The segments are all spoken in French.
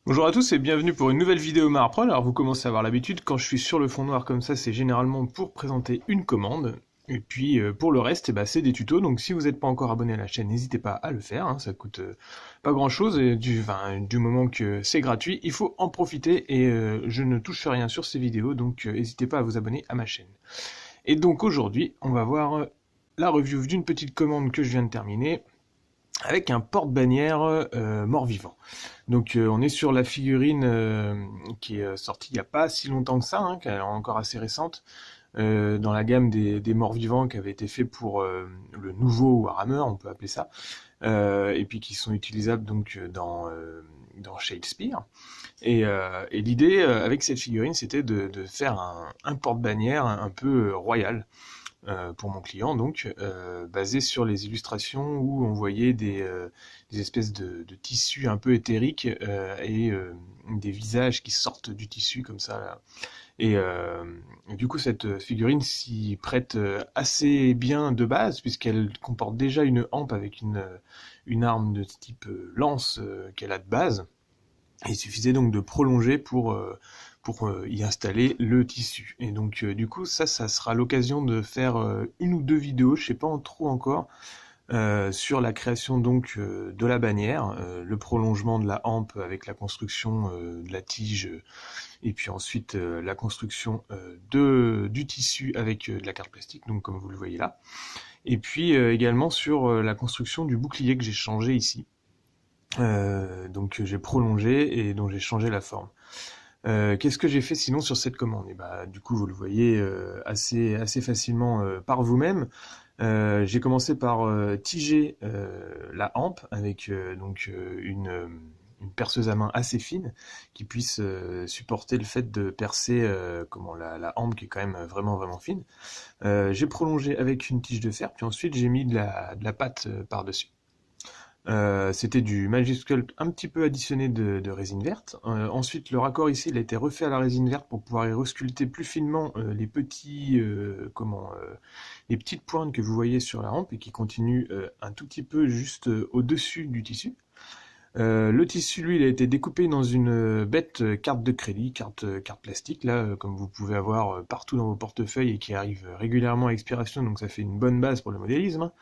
Bonjour à tous et bienvenue pour une nouvelle vidéo Marprol. Alors vous commencez à avoir l'habitude, quand je suis sur le fond noir comme ça, c'est généralement pour présenter une commande. Et puis pour le reste, c'est des tutos, donc si vous n'êtes pas encore abonné à la chaîne, n'hésitez pas à le faire, hein, ça coûte pas grand chose, et du moment que c'est gratuit, il faut en profiter, et je ne touche rien sur ces vidéos, donc n'hésitez pas à vous abonner à ma chaîne. Et donc aujourd'hui, on va voir la review d'une petite commande que je viens de terminer, avec un porte-bannière mort-vivant. Donc on est sur la figurine qui est sortie il n'y a pas si longtemps que ça, hein, qui est encore assez récente, dans la gamme des morts-vivants qui avait été fait pour le nouveau Warhammer, on peut appeler ça, et puis qui sont utilisables donc dans Shadespire. Et l'idée avec cette figurine, c'était de faire un porte-bannière un peu royal, pour mon client, donc basé sur les illustrations où on voyait des espèces de tissus un peu éthériques et des visages qui sortent du tissu comme ça là. Et du coup cette figurine s'y prête assez bien de base, puisqu'elle comporte déjà une hampe avec une arme de type lance qu'elle a de base. Et il suffisait donc de prolonger pour y installer le tissu. Et donc du coup ça sera l'occasion de faire une ou deux vidéos, je sais pas en trop encore, sur la création donc de la bannière, le prolongement de la hampe avec la construction de la tige, et puis ensuite la construction du tissu avec de la carte plastique, donc comme vous le voyez là. Et puis également sur la construction du bouclier que j'ai changé ici. Donc j'ai prolongé et donc j'ai changé la forme. Qu'est-ce que j'ai fait sinon sur cette commande? Et bah, du coup, vous le voyez assez facilement par vous-même. J'ai commencé par tiger la hampe avec une perceuse à main assez fine qui puisse supporter le fait de percer la hampe qui est quand même vraiment fine. J'ai prolongé avec une tige de fer, puis ensuite j'ai mis de la pâte par-dessus. C'était du Magic Sculpt un petit peu additionné de résine verte. Ensuite, le raccord ici, il a été refait à la résine verte pour pouvoir y resculpter plus finement les petites pointes que vous voyez sur la hampe et qui continuent un tout petit peu juste au-dessus du tissu. Le tissu, lui, il a été découpé dans une bête carte de crédit, carte plastique, là, comme vous pouvez avoir partout dans vos portefeuilles et qui arrive régulièrement à expiration, donc ça fait une bonne base pour le modélisme, hein.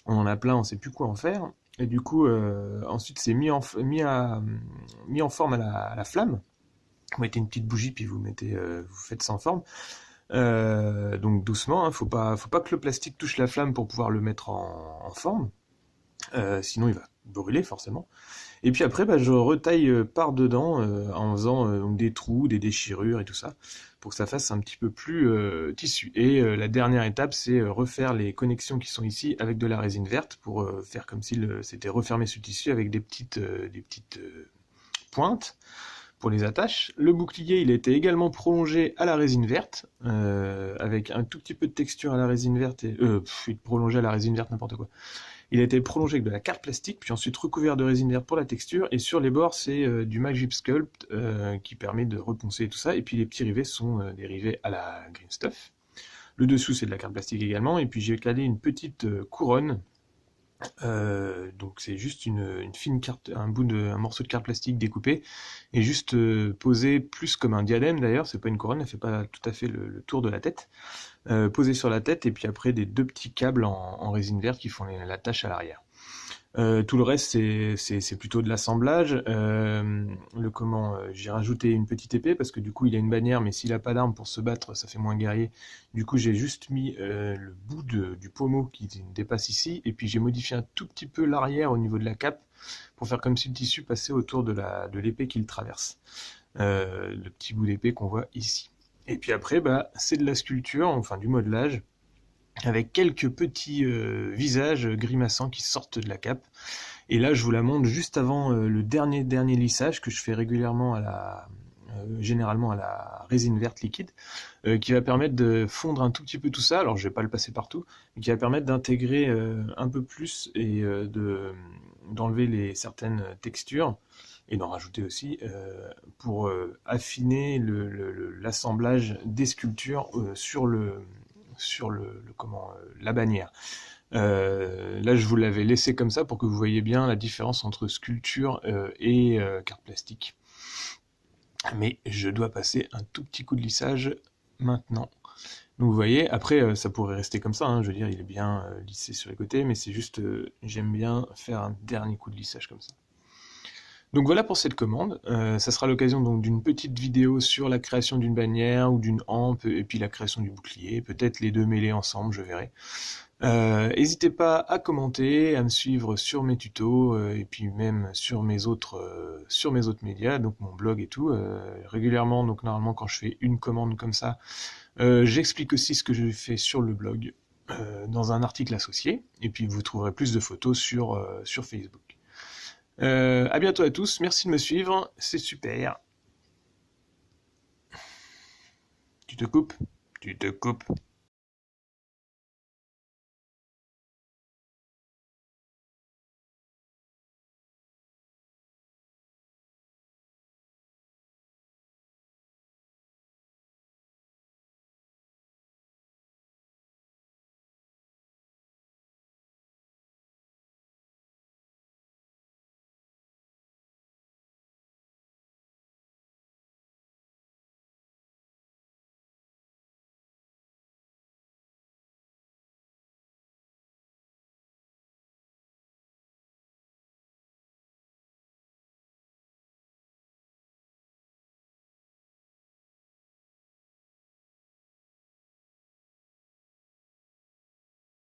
On en a plein, on sait plus quoi en faire. Et du coup, ensuite, c'est mis en forme à la flamme. Vous mettez une petite bougie, puis vous faites sans forme. Donc doucement, hein, faut pas que le plastique touche la flamme pour pouvoir le mettre en forme. Sinon, il va brûler forcément. Et puis après, je retaille par-dedans en faisant donc des trous, des déchirures et tout ça, pour que ça fasse un petit peu plus tissu. Et la dernière étape, c'est refaire les connexions qui sont ici avec de la résine verte, pour faire comme si c'était refermé sur le tissu avec des petites pointes pour les attaches. Le bouclier, il a été également prolongé à la résine verte, avec un tout petit peu de texture à la résine verte, prolongé à la résine verte, n'importe quoi. Il a été prolongé avec de la carte plastique, puis ensuite recouvert de résine verte pour la texture, et sur les bords c'est du Magic Sculpt qui permet de reponcer tout ça, et puis les petits rivets sont des rivets à la Green Stuff. Le dessous c'est de la carte plastique également, et puis j'ai calé une petite couronne. Donc c'est juste une fine carte, un morceau de carte plastique découpé et juste posé plus comme un diadème d'ailleurs, c'est pas une couronne, elle fait pas tout à fait le tour de la tête, posé sur la tête, et puis après des deux petits câbles en résine verte qui font l'attache à l'arrière. Tout le reste c'est plutôt de l'assemblage. J'ai rajouté une petite épée parce que du coup il a une bannière, mais s'il a pas d'arme pour se battre ça fait moins guerrier. Du coup j'ai juste mis le bout du pommeau qui dépasse ici, et puis j'ai modifié un tout petit peu l'arrière au niveau de la cape pour faire comme si le tissu passait autour de l'épée qu'il traverse. Le petit bout d'épée qu'on voit ici. Et puis après c'est de la sculpture, enfin du modelage, avec quelques petits visages grimaçants qui sortent de la cape. Et là, je vous la montre juste avant le dernier lissage que je fais régulièrement généralement à la résine verte liquide, qui va permettre de fondre un tout petit peu tout ça. Alors, je vais pas le passer partout, mais qui va permettre d'intégrer un peu plus et d'enlever certaines textures et d'en rajouter aussi pour affiner l'assemblage des sculptures sur la bannière. Là, je vous l'avais laissé comme ça pour que vous voyez bien la différence entre sculpture et carte plastique. mais je dois passer un tout petit coup de lissage maintenant. Donc vous voyez, après ça pourrait rester comme ça, hein, je veux dire il est bien lissé sur les côtés, mais c'est juste, j'aime bien faire un dernier coup de lissage comme ça. Donc voilà pour cette commande, ça sera l'occasion donc d'une petite vidéo sur la création d'une bannière ou d'une hampe, et puis la création du bouclier, peut-être les deux mêlés ensemble, je verrai. N'hésitez pas à commenter, à me suivre sur mes tutos, et puis même sur mes autres médias, donc mon blog et tout. Régulièrement, donc normalement quand je fais une commande comme ça, j'explique aussi ce que je fais sur le blog, dans un article associé, et puis vous trouverez plus de photos sur Facebook. À bientôt à tous, merci de me suivre, c'est super. Tu te coupes? Tu te coupes.